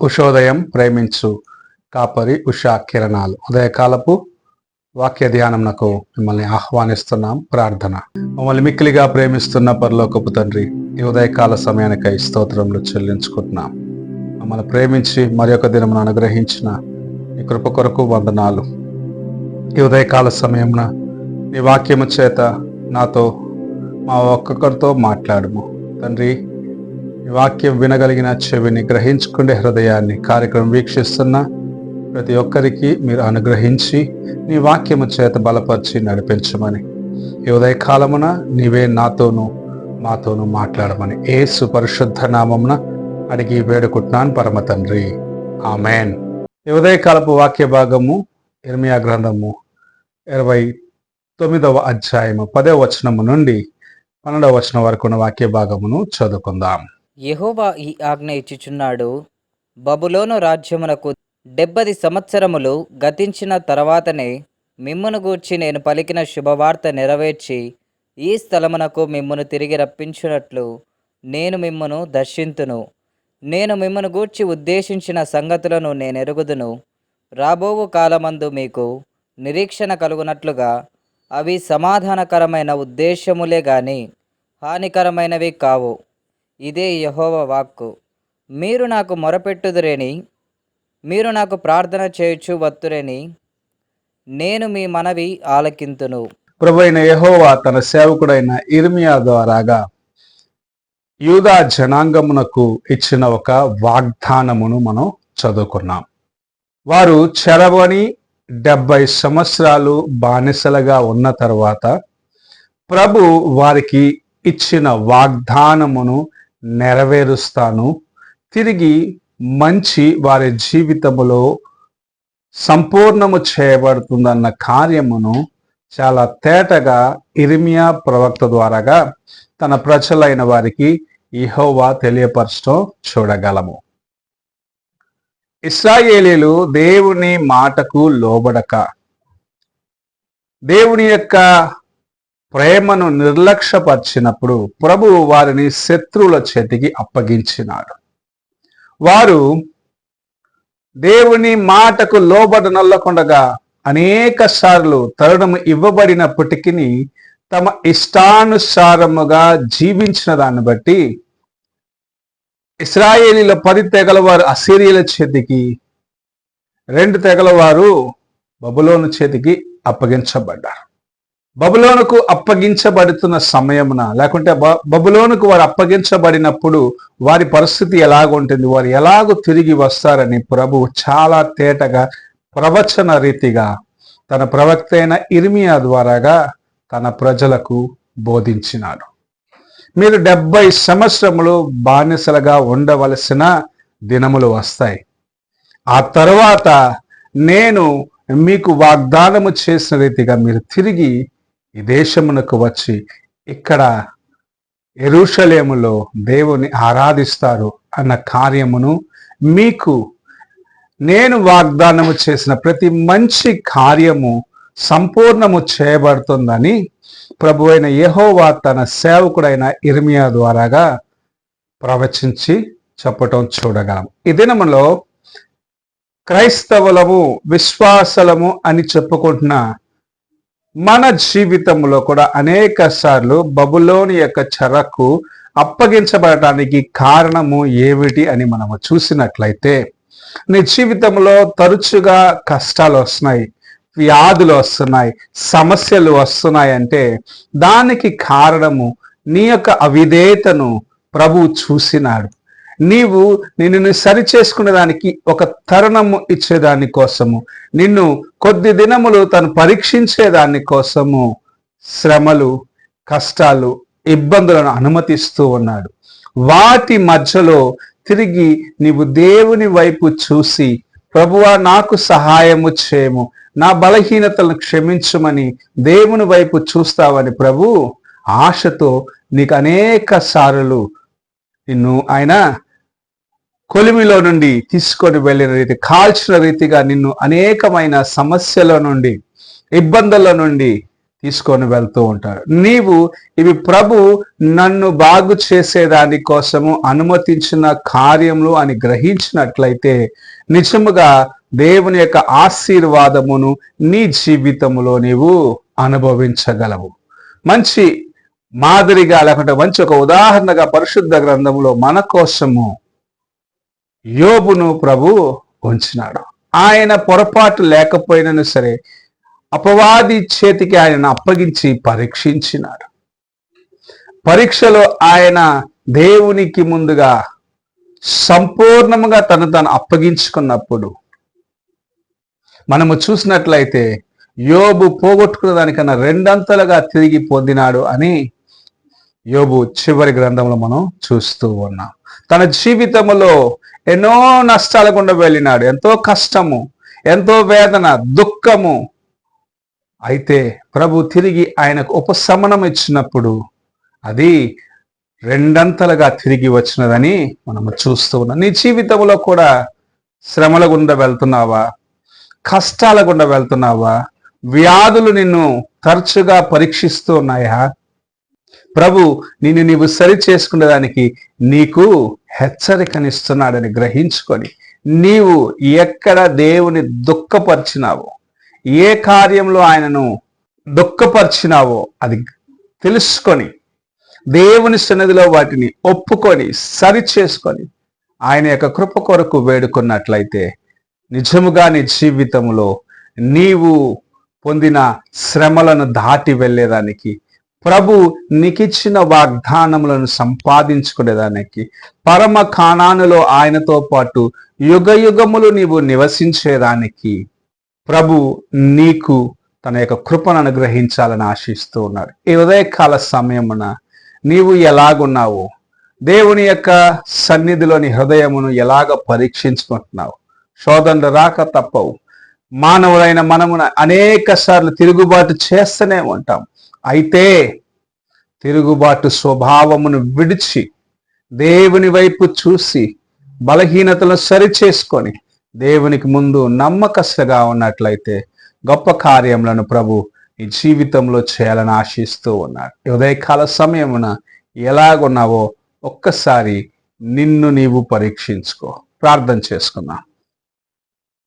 ఉషోదయం ప్రేమించు కాపరి ఉషా కిరణాలు ఉదయకాలపు వాక్య ధ్యానంనకు మిమ్మల్ని ఆహ్వానిస్తున్నాం. ప్రార్థన. మమ్మల్ని మిక్కిలిగా ప్రేమిస్తున్న పరలోకపు తండ్రి, ఈ ఉదయకాల సమయానికై స్తోత్రములు చెల్లించుకుంటున్నాం. మమ్మల్ని ప్రేమించి మరి ఒక దినమును అనుగ్రహించిన నీ కృప కొరకు వందనాలు. ఈ ఉదయకాల సమయమున నీ వాక్యము చేత నాతో మా ఒక్కొక్కరితో మాట్లాడుము తండ్రి. ఈ వాక్యం వినగలిగిన చెవిని, గ్రహించుకునే హృదయాన్ని కార్యక్రమం వీక్షిస్తున్న ప్రతి ఒక్కరికి మీరు అనుగ్రహించి నీ వాక్యము చేత బలపరిచి నడిపించమని, ఈ ఉదయకాలమున నీవే నాతోనూ మాతోనూ మాట్లాడమని యేసు పరిశుద్ధ నామమున అడిగి వేడుకుంటున్నాను పరమ తండ్రి, ఆమెన్. ఈ ఉదయకాలపు వాక్య భాగము ఇర్మియా గ్రంథము 29వ అధ్యాయము 10వ వచనము నుండి 12వ వచనం వరకు ఉన్న వాక్య భాగమును చదువుకుందాం. యెహోవా ఈ ఆజ్ఞ ఇచ్చుచున్నాడు, బబులోను రాజ్యమునకు 70 సంవత్సరములు గతించిన తర్వాతనే మిమ్మును గూర్చి నేను పలికిన శుభవార్త నెరవేర్చి ఈ స్థలమునకు మిమ్మును తిరిగి రప్పించునట్లు నేను మిమ్మును దర్శింతును. నేను మిమ్మును గూర్చి ఉద్దేశించిన సంగతులను నేనెరుగుదును. రాబోవు కాలమందు మీకు నిరీక్షణ కలుగునట్లుగా అవి సమాధానకరమైన ఉద్దేశములే గాని హానికరమైనవి కావు. ఇదే యెహోవా వాక్కు. మీరు నాకు మొరపెట్టుదురేని, మీరు నాకు ప్రార్థన చేయుచు వత్తురేని, నేను మీ మనవి ఆలకింతును. ప్రభువైన యెహోవా తన సేవకుడైన ఇర్మియా ద్వారాగా యూదా జనాంగమునకు ఇచ్చిన ఒక వాగ్దానమును మనం చదువుకున్నాం. వారు చెరవని 70 సంవత్సరాలు బానిసలుగా ఉన్న తర్వాత ప్రభు వారికి ఇచ్చిన వాగ్దానమును నెరవేరుస్తాను, తిరిగి మంచి వారి జీవితములో సంపూర్ణము చేయబడుతుందన్న కార్యమును చాలా తేటగా ఇర్మియా ప్రవక్త ద్వారాగా తన ప్రజలైన వారికి యెహోవా తెలియపరచడం చూడగలము. ఇశ్రాయేలీలు దేవుని మాటకు లోబడక దేవుని యొక్క ప్రేమను నిర్లక్ష్యపరిచినప్పుడు ప్రభువు వారిని శత్రువుల చేతికి అప్పగించినాడు. వారు దేవుని మాటకు లోబడనల్లకుండగా అనేక సార్లు తరుణము ఇవ్వబడినప్పటికీ తమ ఇష్టానుసారముగా జీవించిన దాన్ని బట్టి ఇశ్రాయేలీల 10 తెగల వారు అసీరియల చేతికి, 2 తెగల వారు బబులోను చేతికి అప్పగించబడ్డారు. బబులోనుకు అప్పగించబడుతున్న సమయమున, లేకుంటే బబులోనుకు వారు అప్పగించబడినప్పుడు వారి పరిస్థితి ఎలాగుంటుంది, వారు ఎలాగో తిరిగి వస్తారని ప్రభువు చాలా తేటగా ప్రవచన రీతిగా తన ప్రవక్త అయిన ఇర్మియా ద్వారాగా తన ప్రజలకు బోధించినాడు. మీరు 70 సంవత్సరములు బానిసలుగా ఉండవలసిన దినములు వస్తాయి. ఆ తర్వాత నేను మీకు వాగ్దానము చేసిన రీతిగా మీరు తిరిగి ఈ దేశమునకు వచ్చి ఇక్కడ యెరూషలేములో దేవుని ఆరాధిస్తారు అన్న కార్యమును, మీకు నేను వాగ్దానము చేసిన ప్రతి మంచి కార్యము సంపూర్ణము చేయబడుతుందని ప్రభువైన యెహోవా తన సేవకుడైన ఇర్మియా ద్వారాగా ప్రవచించి చెప్పటం చూడగలం. ఈ దినములో క్రైస్తవులము, విశ్వాసలము అని చెప్పుకుంటున్న మన జీవితంలో కూడా అనేక సార్లు బబులోని యొక్క చెరకు అప్పగించబడటానికి కారణము ఏమిటి అని మనము చూసినట్లయితే, నీ జీవితంలో తరచుగా కష్టాలు వస్తున్నాయి, వ్యాధులు వస్తున్నాయి, సమస్యలు వస్తున్నాయి అంటే దానికి కారణము నీ యొక్క అవిధేయతను ప్రభువు చూసినాడు. నీవు నిన్ను సరి చేసుకునే దానికి ఒక తరుణము ఇచ్చేదాని కోసము, నిన్ను కొద్ది దినములు తను పరీక్షించేదాని కోసము శ్రమలు, కష్టాలు, ఇబ్బందులను అనుమతిస్తూ ఉన్నాడు. వాటి మధ్యలో తిరిగి నీవు దేవుని వైపు చూసి, ప్రభువా నాకు సహాయము చేయము, నా బలహీనతలను క్షమించమని దేవుని వైపు చూస్తావని ప్రభు ఆశతో నీకు అనేక సార్లు నిన్ను ఆయన కొలిమిలో నుండి తీసుకొని వెళ్ళిన రీతి, కాల్చిన రీతిగా నిన్ను అనేకమైన సమస్యల నుండి, ఇబ్బందుల నుండి తీసుకొని వెళ్తూ ఉంటాడు. నీవు ఇవి ప్రభు నన్ను బాగు చేసేదాని కోసము అనుమతించిన కార్యములు అని గ్రహించినట్లయితే నిజముగా దేవుని యొక్క ఆశీర్వాదమును నీ జీవితంలో నీవు అనుభవించగలవు. మంచి మాదిరిగా లేకుంటే మంచి ఒక ఉదాహరణగా పరిశుద్ధ గ్రంథంలో మన కోసము యోబును ప్రభు ఉంచినాడు. ఆయన పొరపాటు లేకపోయినను సరే అపవాది చేతికి ఆయన అప్పగించి పరీక్షించినాడు. పరీక్షలో ఆయన దేవునికి ముందుగా సంపూర్ణముగా తను అప్పగించుకున్నప్పుడు మనము చూసినట్లయితే యోబు పోగొట్టుకున్న దానికన్నా రెండంతలుగా తిరిగి పొందినాడు అని యోబు చివరి గ్రంథంలో మనం చూస్తూ ఉన్నాం. తన జీవితంలో ఎన్నో నష్టాల గుండా వెళ్ళినాడు, ఎంతో కష్టము, ఎంతో వేదన, దుఃఖము. అయితే ప్రభు తిరిగి ఆయనకు ఉపశమనం ఇచ్చినప్పుడు అది రెండంతలుగా తిరిగి వచ్చినదని మనము చూస్తూ ఉన్నాం. నీ జీవితంలో కూడా శ్రమల గుండా వెళ్తున్నావా, కష్టాల గుండా వెళ్తున్నావా, వ్యాధులు నిన్ను తరచుగా పరీక్షిస్తూ ఉన్నాయా? ప్రభు నిన్ను నీవు సరి చేసుకునేదానికి నీకు హెచ్చరికనిస్తున్నాడని గ్రహించుకొని నీవు ఎక్కడ దేవుని దుఃఖపరిచినావో, ఏ కార్యంలో ఆయనను దుఃఖపరిచినావో అది తెలుసుకొని దేవుని సన్నిధిలో వాటిని ఒప్పుకొని సరి చేసుకొని ఆయన యొక్క కృప కొరకు వేడుకున్నట్లయితే నిజముగా నీ జీవితంలో నీవు పొందిన శ్రమలను దాటి వెళ్ళేదానికి, ప్రభు నీకిచ్చిన వాగ్దానములను సంపాదించుకునేదానికి, పరమ కానానులో ఆయనతో పాటు యుగ యుగములు నీవు నివసించేదానికి ప్రభు నీకు తన యొక్క కృపను అనుగ్రహించాలని ఆశిస్తూ ఉన్నాడు. ఈ ఉదయకాల సమయమున నీవు ఎలాగున్నావు, దేవుని యొక్క సన్నిధిలోని హృదయమును ఎలాగ పరీక్షించుకుంటున్నావు? శోధనలు రాక తప్పవు. మానవులైన మనమున అనేక సార్లు తిరుగుబాటు చేస్తూనే ఉంటాం. అయితే తిరుగుబాటు స్వభావమును విడిచి దేవుని వైపు చూసి బలహీనతలను సరిచేసుకొని దేవునికి ముందు నమ్మకస్తుగా ఉన్నట్లయితే గొప్ప కార్యములను ప్రభు ఈ జీవితంలో చేయాలని ఆశిస్తూ ఉన్నాడు. ఉదయకాల సమయమున ఎలాగున్నావో ఒక్కసారి నిన్ను నీవు పరీక్షించుకో. ప్రార్థన చేసుకుందాం.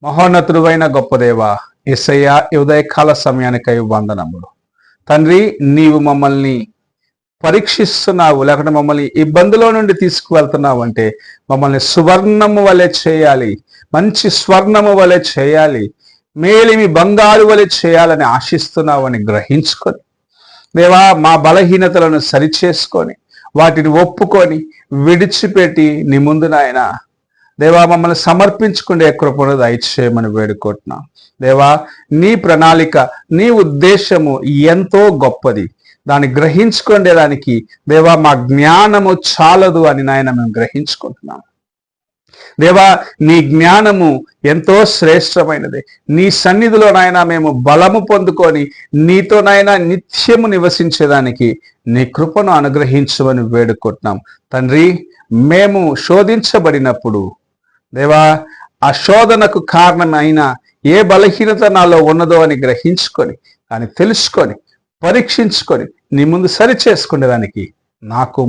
మహోన్నతుడైన గొప్ప దేవా యేసయ్యా, ఉదయకాల సమయానికై వందనములు. తండ్రి, నీవు మమ్మల్ని పరీక్షిస్తున్నావు, లేకుంటే మమ్మల్ని ఇబ్బందులో నుండి తీసుకువెళ్తున్నావు అంటే మమ్మల్ని సువర్ణము వలె చేయాలి, మంచి స్వర్ణము వలె చేయాలి, మేలిమి బంగారు వలె చేయాలని ఆశిస్తున్నావు అని గ్రహించుకొని దేవా మా బలహీనతలను సరిచేసుకొని వాటిని ఒప్పుకొని విడిచిపెట్టి నీ ముందు నాయన దేవా మమ్మల్ని సమర్పించుకునే కృపను దయచేయమని వేడుకుంటున్నాం. దేవా నీ ప్రణాళిక, నీ ఉద్దేశము ఎంతో గొప్పది. దాన్ని గ్రహించుకునేదానికి దేవా మా జ్ఞానము చాలదు అని నాయన మేము గ్రహించుకుంటున్నాం. దేవా నీ జ్ఞానము ఎంతో శ్రేష్టమైనది. నీ సన్నిధిలో నాయన మేము బలము పొందుకొని నీతో నాయన నిత్యము నివసించేదానికి నీ కృపను అనుగ్రహించమని వేడుకుంటున్నాం. తండ్రి, మేము శోధించబడినప్పుడు దేవా ఆ శోధనకు కారణమైన ఏ బలహీనత నాలో ఉన్నదో అని గ్రహించుకొని దాన్ని తెలుసుకొని పరీక్షించుకొని నీ ముందు సరి చేసుకునేదానికి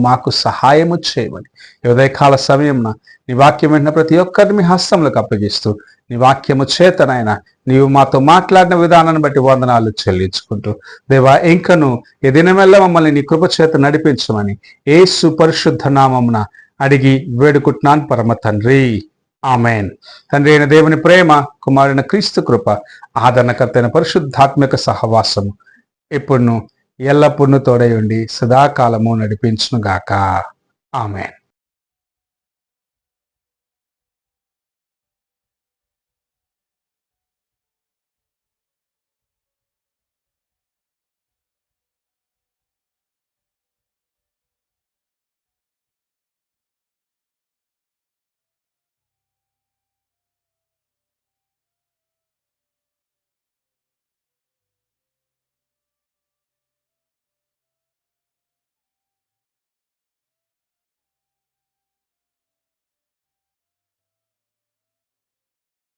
మాకు సహాయము చేయమని ఉదయకాల సమయంలో నీ వాక్యం విన్న ప్రతి ఒక్కరిని మీ హస్తములకు అప్పగిస్తూ నీ వాక్యము చేతనైన నీవు మాతో మాట్లాడిన విధానాన్ని బట్టి వందనాలు చెల్లించుకుంటూ దేవా ఇంకను ఈ దినమెల్ల మమ్మల్ని నీ కృప చేత నడిపించమని యేసు పరిశుద్ధ నామమున అడిగి వేడుకుంటున్నాను పరమ తండ్రి, ఆమెన్. తండ్రి అయిన దేవుని ప్రేమ, కుమారుని క్రీస్తు కృప, ఆదరణకర్తైన పరిశుద్ధాత్మిక సహవాసము ఎప్పుడును ఎల్లప్పుడూ తోడై ఉండి సదాకాలము నడిపించునుగాక. ఆమెన్.